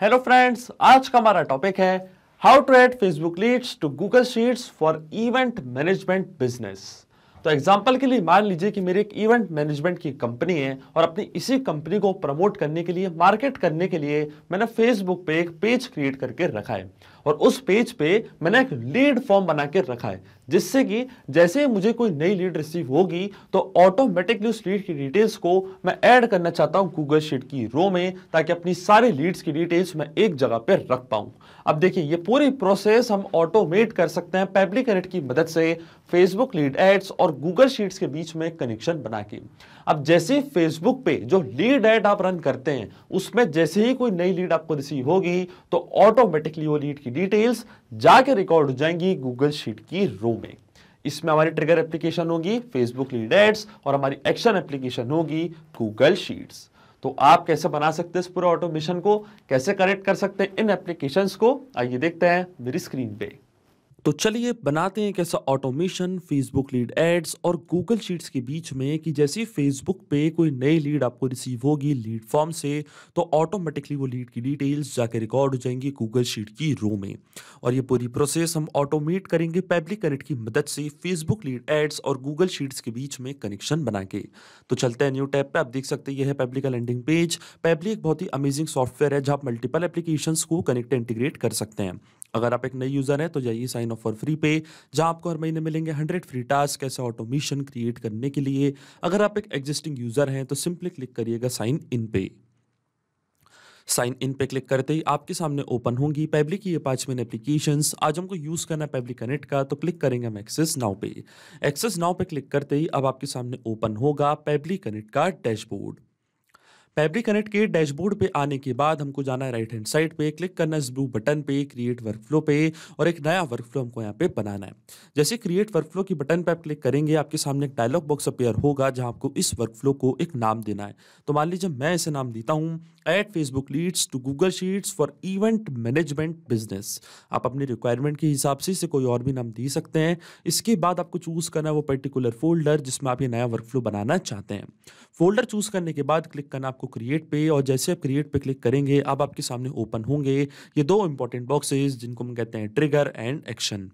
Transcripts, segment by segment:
Hello friends, आज का हमारा टॉपिक है how to add Facebook leads to Google Sheets for event management business. तो एग्जांपल के लिए मान लीजिए कि मेरी एक इवेंट मैनेजमेंट की कंपनी है और अपनी इसी कंपनी को प्रमोट करने के लिए, मार्केट करने के लिए मैंने फेसबुक पे एक पेज क्रिएट करके रखा है और उस पेज पे मैंने एक लीड फॉर्म बना के रखा है, जिससे कि जैसे ही मुझे कोई नई लीड रिसीव होगी तो ऑटोमेटिकली उस लीड की डिटेल्स को मैं ऐड करना चाहता हूं गूगल शीट की रो में, ताकि अपनी सारी लीड्स की डिटेल्स मैं एक जगह पे रख पाऊं। अब देखिए, ये पूरी प्रोसेस हम ऑटोमेट कर सकते हैं पेबली कनेक्ट की मदद से, फेसबुक लीड एड्स और गूगल शीट्स के बीच में कनेक्शन बना के। अब जैसे फेसबुक पे जो लीड एड आप रन करते हैं, उसमें जैसे ही कोई नई लीड आपको रिसीव होगी तो ऑटोमेटिकली वो लीड की डिटेल्स जाके रिकॉर्ड हो जाएंगी गूगल शीट की रो में। इसमें हमारी ट्रिगर एप्लीकेशन होगी फेसबुक लीड एड्स और हमारी एक्शन एप्लीकेशन होगी गूगल शीट्स। तो आप कैसे बना सकते हैं इस पूरे ऑटोमेशन को, कैसे कनेक्ट कर सकते हैं इन एप्लीकेशंस को, आइए देखते हैं मेरी स्क्रीन पे। तो चलिए बनाते हैं कैसा ऑटोमेशन फेसबुक लीड एड्स और गूगल शीट्स के बीच में, कि जैसे ही फेसबुक पे कोई नई लीड आपको रिसीव होगी लीड फॉर्म से, तो ऑटोमेटिकली वो लीड की डिटेल्स जाके रिकॉर्ड हो जाएंगी गूगल शीट की रो में। और ये पूरी प्रोसेस हम ऑटोमेट करेंगे पेबली कनेक्ट की मदद से फेसबुक लीड एड्स और गूगल शीट्स के बीच में कनेक्शन बना के। तो चलते हैं न्यू टैब पे। आप देख सकते हैं ये है पेबली का लैंडिंग पेज। पेबली एक बहुत ही अमेजिंग सॉफ्टवेयर है जहां आप मल्टीपल एप्लीकेशंस को कनेक्ट इंटीग्रेट कर सकते हैं। अगर आप एक नए यूजर हैं तो जाइए साइन अप फॉर फ्री पे, जहां आपको हर महीने मिलेंगे 100 फ्री टास्क ऐसे ऑटोमेशन क्रिएट करने के लिए। अगर आप एक एग्जिस्टिंग यूजर हैं तो सिंपली क्लिक करिएगा साइन इन पे। साइन इन पे क्लिक करते ही आपके सामने ओपन होंगी पेबली की ये 5 मेन एप्लीकेशंस। आज हमको यूज करना है पेबली कनेक्ट का, तो क्लिक करेंगे हम एक्सेस नाउ पे। एक्सेस नाउ पे क्लिक करते ही अब आपके सामने ओपन होगा पेबली कनेक्ट का डैशबोर्ड। पेबली कनेक्ट के डैशबोर्ड पे आने के बाद हमको जाना है राइट हैंड साइड पे, क्लिक करना है इस ब्लू बटन पे क्रिएट वर्कफ्लो पे, और एक नया वर्कफ्लो हमको यहाँ पे बनाना है। जैसे क्रिएट वर्कफ्लो की बटन पे आप क्लिक करेंगे, आपके सामने एक डायलॉग बॉक्स अपीयर होगा जहां आपको इस वर्कफ्लो को एक नाम देना है। तो मान लीजिए मैं इसे नाम देता हूँ add Facebook leads to Google Sheets for event management business. आप अपनी रिक्वायरमेंट के हिसाब से इसे कोई और भी नाम दे सकते हैं। इसके बाद आपको चूज करना है वो पर्टिकुलर फोल्डर जिसमें आप ये नया वर्कफ्लो बनाना चाहते हैं। फोल्डर चूज करने के बाद क्लिक करना आपको क्रिएट पे, और जैसे आप क्रिएट पे क्लिक करेंगे अब आपके सामने ओपन होंगे ये दो इंपॉर्टेंट बॉक्सेस जिनको हम कहते हैं ट्रिगर एंड एक्शन।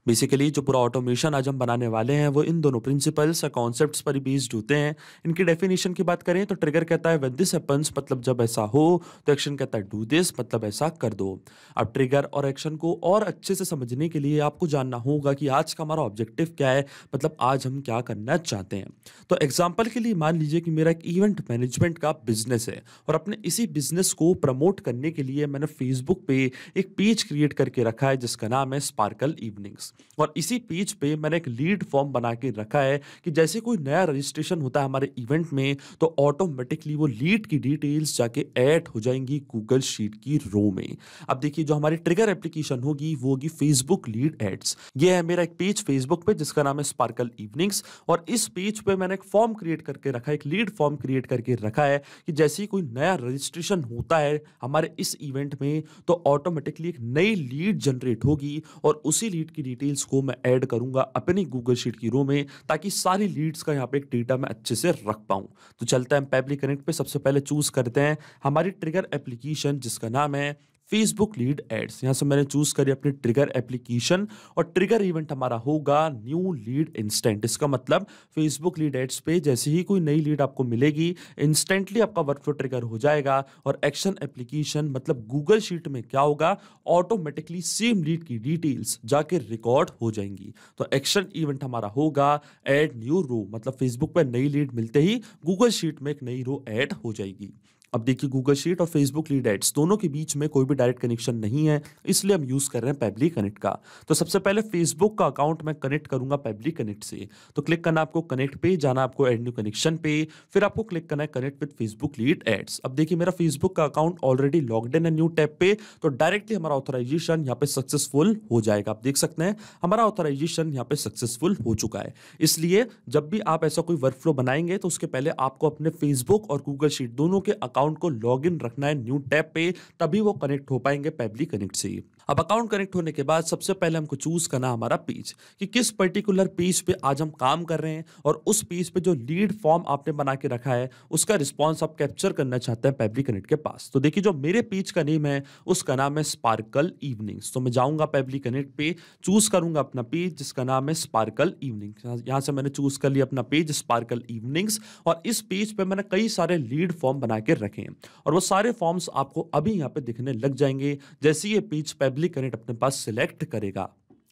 बेसिकली जो पूरा ऑटोमेशन आज हम बनाने वाले हैं वो इन दोनों प्रिंसिपल्स या कॉन्सेप्ट्स पर ही बेस्ड होते हैं। इनकी डेफिनेशन की बात करें तो ट्रिगर कहता है व्हेन दिस हैपेंस, मतलब जब ऐसा हो, तो एक्शन कहता है डू दिस, मतलब ऐसा कर दो। अब ट्रिगर और एक्शन को और अच्छे से समझने के लिए आपको जानना होगा कि आज का हमारा ऑब्जेक्टिव क्या है, मतलब आज हम क्या करना चाहते हैं। तो एग्जाम्पल के लिए मान लीजिए कि मेरा एक इवेंट मैनेजमेंट का बिजनेस है और अपने इसी बिजनेस को प्रमोट करने के लिए मैंने फेसबुक पे एक पेज क्रिएट करके रखा है जिसका नाम है स्पार्कल इवनिंग्स। और इसी पेज पे मैंने एक लीड फॉर्म बना के रखा है कि जैसे कोई नया रजिस्ट्रेशन होता है हमारे इवेंट में तो ऑटोमेटिकली वो लीड की डिटेल्स जाके ऐड हो जाएंगी गूगल शीट की रो में। अब देखिए जो हमारी ट्रिगर एप्लीकेशन होगी वो होगी फेसबुक लीड एड्स। ये है मेरा एक पेज फेसबुक पे जिसका नाम है स्पार्कल इवनिंग्स, और इस पेज पे मैंने एक फॉर्म क्रिएट करके रखा है, एक लीड फॉर्म क्रिएट करके रखा है कि जैसे ही कोई नया रजिस्ट्रेशन होता है हमारे इस इवेंट में तो ऑटोमेटिकली एक नई लीड जनरेट होगी और उसी लीड की डिटेल्स को मैं ऐड करूंगा अपनी गूगल शीट की रो में, ताकि सारी लीड्स का यहाँ पे एक डेटा मैं अच्छे से रख पाऊं। तो चलते हैं पेबली कनेक्ट पे, सबसे पहले चूज करते हैं हमारी ट्रिगर एप्लीकेशन जिसका नाम है फेसबुक लीड एड्स। यहां से मैंने चूज करी अपनी ट्रिगर एप्लीकेशन और ट्रिगर इवेंट हमारा होगा न्यू लीड इंस्टेंट। इसका मतलब फेसबुक लीड एड्स पे जैसे ही कोई नई लीड आपको मिलेगी इंस्टेंटली आपका वर्कफ्लो ट्रिगर हो जाएगा। और एक्शन एप्लीकेशन मतलब गूगल शीट में क्या होगा, ऑटोमेटिकली सेम लीड की डिटेल्स जाके रिकॉर्ड हो जाएंगी। तो एक्शन इवेंट हमारा होगा एड न्यू रो, मतलब फेसबुक पे नई लीड मिलते ही गूगल शीट में एक नई रो ऐड हो जाएगी। अब देखिए गूगल शीट और फेसबुक लीड एड्स दोनों के बीच में कोई भी डायरेक्ट कनेक्शन नहीं है, इसलिए हम यूज कर रहे हैं पेबली कनेक्ट का। तो सबसे पहले फेसबुक का अकाउंट मैं कनेक्ट करूंगा पेबली कनेक्ट से। तो क्लिक करना आपको कनेक्ट पे, जाना आपको एड न्यू कनेक्शन पे, फिर आपको क्लिक करना है connect with Facebook lead ads. अब देखिए मेरा फेसबुक का अकाउंट ऑलरेडी लॉग्ड इन है न्यू टैब पे, तो डायरेक्टली हमारा ऑथराइजेशन यहाँ पे सक्सेसफुल हो जाएगा। आप देख सकते हैं हमारा ऑथराइजेशन यहाँ पे सक्सेसफुल हो चुका है। इसलिए जब भी आप ऐसा कोई वर्कफ्लो बनाएंगे तो उसके पहले आपको अपने फेसबुक और गूगल शीट दोनों के अकाउंट को लॉगिन रखना है न्यू टैब पे, तभी वो कनेक्ट हो पाएंगे पेबली कनेक्ट से। अब अकाउंट कनेक्ट होने के बाद सबसे पहले हमको चूज करना हमारा पेज कि किस पर्टिकुलर पेज पे आज हम काम कर रहे हैं, और उस पेज पे जो लीड फॉर्म आपने बना के रखा है उसका रिस्पॉन्स आप कैप्चर करना चाहते हैं पेबली कनेक्ट के पास। तो देखिए जो मेरे पेज का नेम है उसका नाम है स्पार्कल इवनिंग्स। तो मैं जाऊंगा पेबली कनेक्ट पे, चूज करूंगा अपना पेज जिसका नाम है स्पार्कल इवनिंग्स। यहां से मैंने चूज कर लिया अपना पेज स्पार्कल इवनिंग्स, और इस पेज पे मैंने कई सारे लीड फॉर्म बना के रखे हैं, और वो सारे फॉर्म्स आपको अभी यहाँ पे दिखने लग जाएंगे जैसे ये पेज पेबली कनेक्ट अपने पास सिलेक्ट करेगा।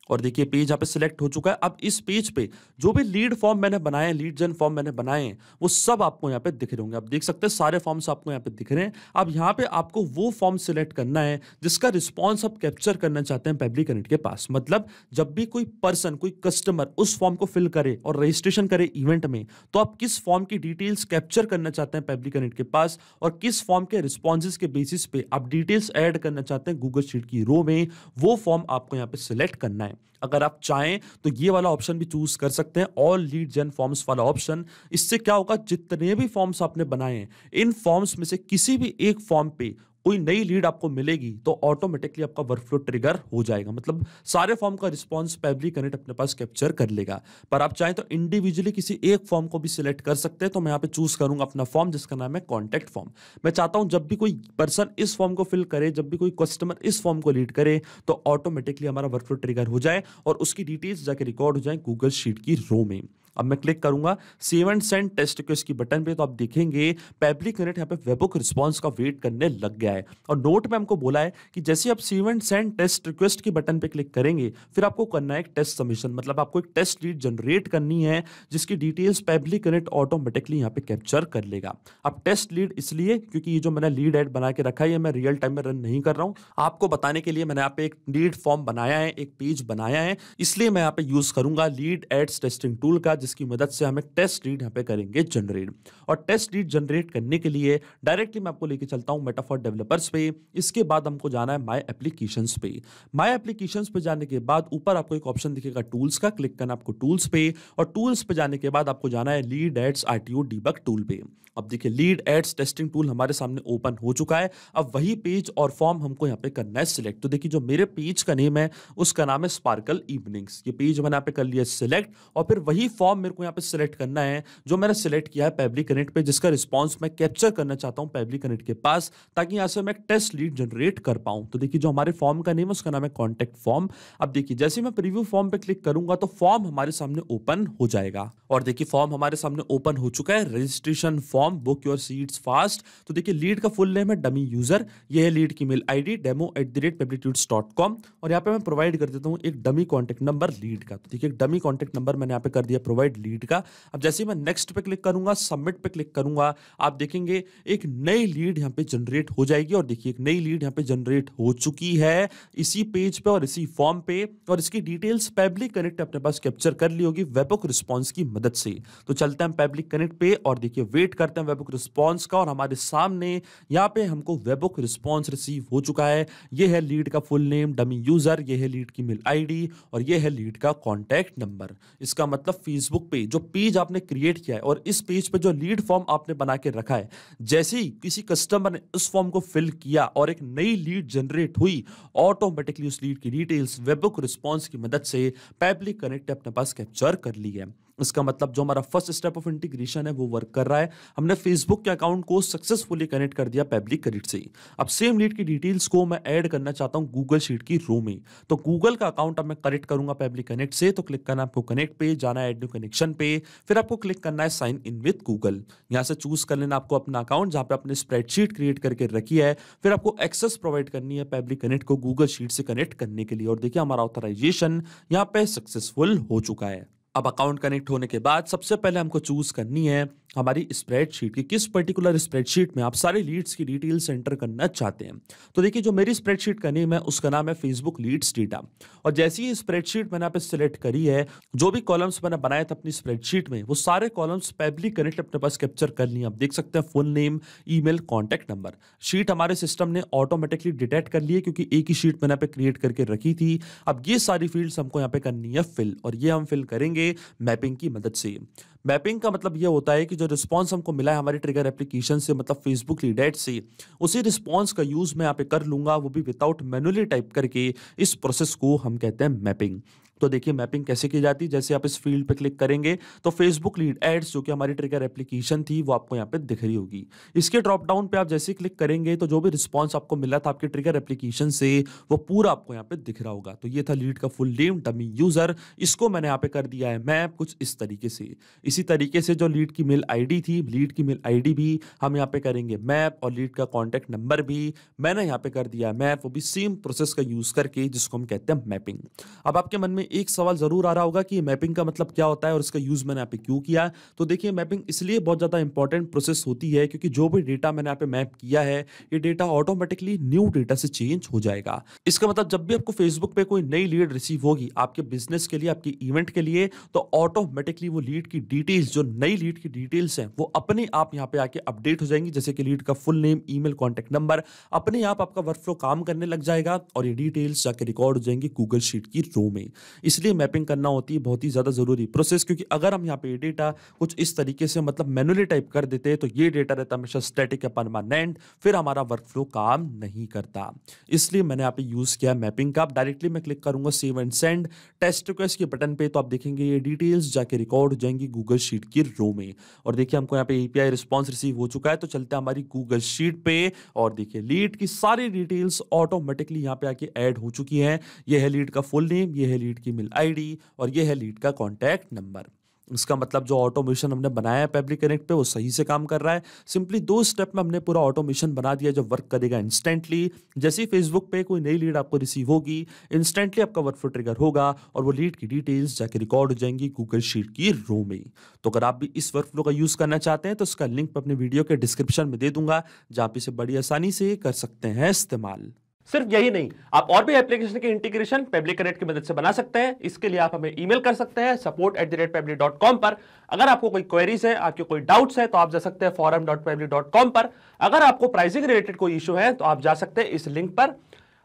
और देखिए पेज यहाँ पे सिलेक्ट हो चुका है। अब इस पेज पे जो भी लीड फॉर्म मैंने बनाए, लीड जन फॉर्म मैंने बनाए हैं, वो सब आपको यहाँ पे दिख रहे होंगे। आप देख सकते हैं सारे फॉर्म्स आपको यहाँ पे दिख रहे हैं। अब यहाँ पे आपको वो फॉर्म सिलेक्ट करना है जिसका रिस्पॉन्स आप कैप्चर करना चाहते हैं पेबली कनेक्ट के पास। मतलब जब भी कोई पर्सन, कोई कस्टमर उस फॉर्म को फिल करे और रजिस्ट्रेशन करे इवेंट में, तो आप किस फॉर्म की डिटेल्स कैप्चर करना चाहते हैं पेबली कनेक्ट के पास, और किस फॉर्म के रिस्पॉन्सेज के बेसिस पे आप डिटेल्स ऐड करना चाहते हैं गूगल शीट की रो में, वो फॉर्म आपको यहाँ पे सिलेक्ट करना है। अगर आप चाहें तो ये वाला ऑप्शन भी चूज कर सकते हैं, ऑल लीड जेन फॉर्म्स वाला ऑप्शन। इससे क्या होगा, जितने भी फॉर्म्स आपने बनाए हैं इन फॉर्म्स में से किसी भी एक फॉर्म पे कोई नई लीड आपको मिलेगी तो ऑटोमेटिकली आपका वर्कफ्लो ट्रिगर हो जाएगा। मतलब सारे फॉर्म का रिस्पॉन्स पेबली कनेक्ट अपने पास कैप्चर कर लेगा। पर आप चाहें तो इंडिविजुअली किसी एक फॉर्म को भी सिलेक्ट कर सकते हैं। तो मैं यहाँ पे चूज करूंगा अपना फॉर्म जिसका नाम है कॉन्टैक्ट फॉर्म। मैं चाहता हूं जब भी कोई पर्सन इस फॉर्म को फिल करे, जब भी कोई कस्टमर इस फॉर्म को लीड करे, तो ऑटोमेटिकली हमारा वर्कफ्लो ट्रिगर हो जाए और उसकी डिटेल्स जाके रिकॉर्ड हो जाए गूगल शीट की रो में। अब मैं क्लिक करूंगा save and send test request की बटन पे, तो आप देखेंगे पेबली कनेक्ट यहाँ पे वेबहुक रिस्पांस का वेट करने लग गया है। और नोट में हमको बोला है कि जैसे आप save and send test request की बटन पे क्लिक करेंगे, फिर आपको करना है एक टेस्ट सबमिशन। मतलब आपको एक टेस्ट लीड जनरेट करनी है जिसकी डिटेल्स पेबली कनेक्ट ऑटोमेटिकली यहाँ पे कैप्चर कर लेगा। अब टेस्ट लीड इसलिए क्योंकि ये जो मैंने लीड एड बना के रखा है ये मैं रियल टाइम में रन नहीं कर रहा हूँ, आपको बताने के लिए मैंने यहाँ पे एक लीड फॉर्म बनाया है, एक पेज बनाया है, इसलिए मैं यहाँ पे यूज करूंगा लीड एड्स टेस्टिंग टूल का, जिसकी मदद से हम एक टेस्ट लीड यहाँ पे करेंगे जनरेट। और टेस्ट लीड जनरेट करने के लिए डायरेक्टली मैं आपको लेके चलता हूँ मेटा फॉर डेवलपर्स पे। इसके बाद हमको जाना है माय एप्लीकेशंस पे। माय एप्लीकेशंस पे जाने के बाद ऊपर आपको एक ऑप्शन दिखेगा टूल्स का, क्लिक करना आपको टूल्स पे, और टूल्स पे जाने के बाद आपको जाना है lead ads RTO debug tool पे। अब देखिए लीड एड्स टेस्टिंग टूल हमारे सामने ओपन हो चुका है। अब वही पेज और फॉर्म हमको यहाँ पे करना है सिलेक्ट। तो देखिए जो मेरे पेज का नेम है उसका नाम है स्पार्कल इवनिंग्स। ये पेज मैंने यहाँ पे कर लिया सिलेक्ट, और फिर वही फॉर्म मेरे को यहाँ पे सिलेक्ट करना है जो मैंने सिलेक्ट किया है पेबली कनेक्ट पे, जिसका रिस्पॉन्स मैं कैप्चर करना चाहता हूँ पेबली कनेक्ट के पास, ताकि यहाँ से मैं एक टेस्ट लीड जनरेट कर पाऊँ। तो देखिए जो हमारे फॉर्म का नेम है उसका नाम है कॉन्टैक्ट फॉर्म। अब देखिए जैसे मैं प्रीव्यू फॉर्म पे क्लिक करूंगा तो फॉर्म हमारे सामने ओपन हो जाएगा, और देखिए फॉर्म हमारे सामने ओपन हो चुका है, registration form book your seats fast. तो देखिए लीड का फुल नेम है डमी यूजर, ये है लीड की मेल आईडी demo@peblitudes.com, और यहाँ पे मैं प्रोवाइड कर देता हूँ एक डमी कॉन्टैक्ट नंबर लीड का। तो देखिए एक डमी कॉन्टैक्ट नंबर मैंने यहाँ पे कर दिया प्रोवाइड लीड का। अब जैसे मैं नेक्स्ट पे क्लिक करूंगा, सबमिट पे क्लिक करूंगा, आप देखेंगे एक नई लीड यहाँ पे जनरेट हो जाएगी। और देखिए एक नई लीड यहाँ पे जनरेट हो चुकी है इसी पेज पे और इसी फॉर्म पे, और इसकी डिटेल्स पेबली कनेक्ट अपने पास कैप्चर कर ली होगी वेबहुक रिस्पांस की मदद से। तो चलते हैं पेबली कनेक्ट पे और देखिए वेट करते हैं वेबहुक रिस्पांस का, और हमारे सामने यहाँ पे हमको वेबहुक रिस्पांस रिसीव हो चुका है। ये है लीड का फुल नेम डमी यूजर, ये है लीड की मेल आईडी, और ये है लीड का कॉन्टैक्ट नंबर। इसका मतलब फेसबुक पे जो पेज आपने क्रिएट किया है और इस पेज पे जो लीड फॉर्म आपने बना के रखा है, जैसे ही किसी कस्टमर ने उस फॉर्म को फिल किया और एक नई लीड जनरेट हुई, ऑटोमेटिकली उस लीड की डिटेल्स वेबहुक रिस्पांस की मदद से पेबली कनेक्ट अपने पास कैप्चर कर ली है। इसका मतलब जो हमारा फर्स्ट स्टेप ऑफ इंटीग्रेशन है वो वर्क कर रहा है। हमने फेसबुक के अकाउंट को सक्सेसफुली कनेक्ट कर दिया पेबली कनेक्ट से। अब सेम लीड की डिटेल्स को मैं ऐड करना चाहता हूं गूगल शीट की रो में, तो गूगल का अकाउंट अब मैं कनेक्ट करूंगा पेबली कनेक्ट से। तो क्लिक करना आपको कनेक्ट पे, जाना है ऐड न्यू कनेक्शन पे, फिर आपको क्लिक करना है साइन इन विद गूगल। यहां से चूज कर लेना आपको अपना अकाउंट जहां पे आपने स्प्रेडशीट क्रिएट करके रखी है, फिर आपको एक्सेस प्रोवाइड करनी है पेबली कनेक्ट को गूगल शीट से कनेक्ट करने के लिए। और देखिए हमारा ऑथराइजेशन यहाँ पे सक्सेसफुल हो चुका है। अब अकाउंट कनेक्ट होने के बाद सबसे पहले हमको चूज करनी है हमारी स्प्रेडशीट की, किस पर्टिकुलर स्प्रेडशीट में आप सारे लीड्स की डिटेल्स एंटर करना चाहते हैं। तो देखिए जो मेरी स्प्रेडशीट का नेम है उसका नाम है फेसबुक लीड्स डेटा, और जैसी ही स्प्रेडशीट मैंने यहाँ पे सिलेक्ट करी है, जो भी कॉलम्स मैंने बनाए थे अपनी स्प्रेडशीट में वो सारे कॉलम्स पेबली कनेक्ट अपने पास कैप्चर कर लिए। आप देख सकते हैं full name, email, contact number. Sheet हमारे सिस्टम ने ऑटोमेटिकली डिटेक्ट कर ली है क्योंकि एक ही शीट मैंने यहाँ पे क्रिएट करके रखी थी। अब ये सारी फील्ड्स हमको यहाँ पे करनी है फिल, और ये हम फिल करेंगे मैपिंग की मदद से। मैपिंग का मतलब ये होता है कि जो रिस्पॉन्स हमको मिला है हमारी ट्रिगर एप्लीकेशन से, मतलब फेसबुक लीड एड से, उसी रिस्पॉन्स का यूज मैं यहाँ पे कर लूंगा, वो भी विदाउट मैनुअली टाइप करके। इस प्रोसेस को हम कहते हैं मैपिंग। तो देखिए मैपिंग कैसे की जाती है, जैसे आप इस फील्ड पे क्लिक करेंगे तो फेसबुक लीड एड्स जो कि हमारी ट्रिगर एप्लीकेशन थी वो आपको यहाँ पे दिख रही होगी। इसके ड्रॉप डाउन पे आप जैसे क्लिक करेंगे तो जो भी रिस्पॉन्स आपको मिला था आपके ट्रिगर एप्लीकेशन से वो पूरा आपको यहाँ पे दिख रहा होगा। तो ये था लीड का फुल नेम, डमी यूजर। इसको मैंने यहाँ पे कर दिया है मैप कुछ इस तरीके से। इसी तरीके से जो लीड की मेल आईडी थी, लीड की मेल आईडी भी हम यहाँ पे करेंगे मैप, और लीड का कॉन्टैक्ट नंबर भी मैंने यहाँ पे कर दिया मैप, वो भी सेम प्रोसेस का यूज करके, जिसको हम कहते हैं मैपिंग। अब आपके मन में एक सवाल जरूर आ रहा होगा कि मैपिंग का मतलब क्या होता है और इसका यूज मैंने यहाँ पे क्यों किया। तो देखिए मैपिंग इसलिए बहुत ज्यादा इंपॉर्टेंट प्रोसेस होती है क्योंकि जो भी डेटा मैंने यहाँ पे मैप किया है ये डेटा ऑटोमेटिकली न्यू डेटा से चेंज हो जाएगा। इसका मतलब जब भी आपको फेसबुक पे कोई नई लीड रिसीव होगी आपके बिजनेस के लिए, आपके इवेंट के लिए, तो ऑटोमेटिकली वो लीड की डिटेल्स, जो नई लीड की डिटेल्स हैं, वो अपने आप यहाँ पे आके अपडेट हो जाएंगी। जैसे कि लीड का full name, email, contact number, अपने आप आपका वर्कफ्लो काम करने लग जाएगा और ये डिटेल्स जाके रिकॉर्ड हो जाएंगी गूगल शीट की रो में। इसलिए मैपिंग करना होती है बहुत ही ज्यादा जरूरी प्रोसेस, क्योंकि अगर हम यहाँ पे डेटा कुछ इस तरीके से मतलब मैनुअली टाइप कर देते तो ये डेटा रहता हमेशा स्टैटिक या परमानेंट, फिर हमारा वर्कफ्लो काम नहीं करता। इसलिए मैंने यहाँ पे यूज किया मैपिंग का। डायरेक्टली मैं क्लिक करूंगा save and send test request के बटन पे, तो आप देखेंगे ये डिटेल्स जाके रिकॉर्ड हो जाएंगी गूगल शीट की रो में। और देखिए हमको यहाँ पे एपीआई रिस्पॉन्स रिसीव हो चुका है, तो चलते हैं हमारी गूगल शीट पे और देखिए लीड की सारी डिटेल्स ऑटोमेटिकली यहाँ पे आके ऐड हो चुकी हैं। ये है लीड का फुल नेम, ये है लीड की मेल आईडी और ये है लीड का कॉन्टैक्ट नंबर। इसका मतलब जो ऑटोमेशन हमने बनाया है पेबली कनेक्ट पे वो सही से काम कर रहा है। सिंपली 2 स्टेप में हमने पूरा ऑटोमेशन बना दिया जो वर्क करेगा इंस्टेंटली। जैसे ही फेसबुक पे कोई नई लीड आपको रिसीव होगी, इंस्टेंटली आपका वर्कफ्लो ट्रिगर होगा और वो लीड की डिटेल्स जाके रिकॉर्ड हो जाएंगी गूगल शीट की रो में। तो अगर आप भी इस वर्कफ्लो का यूज करना चाहते हैं तो उसका लिंक अपने वीडियो के डिस्क्रिप्शन में दे दूंगा, जहां पे इसे बड़ी आसानी से कर सकते हैं इस्तेमाल। सिर्फ यही नहीं, आप और भी एप्लीकेशन के इंटीग्रेशन पेबली कनेक्ट की मदद से बना सकते हैं। इसके लिए आप हमें ईमेल कर सकते हैं support@pebly.com पर। अगर आपको कोई क्वेरीज है, आपके कोई डाउट्स है, तो आप जा सकते हैं forum.pebly.com पर। अगर आपको प्राइसिंग रिलेटेड कोई इशू है तो आप जा सकते हैं इस लिंक पर।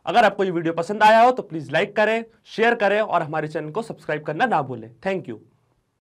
अगर आपको ये वीडियो पसंद आया हो तो प्लीज लाइक करें, शेयर करें और हमारे चैनल को सब्सक्राइब करना ना भूलें। Thank you.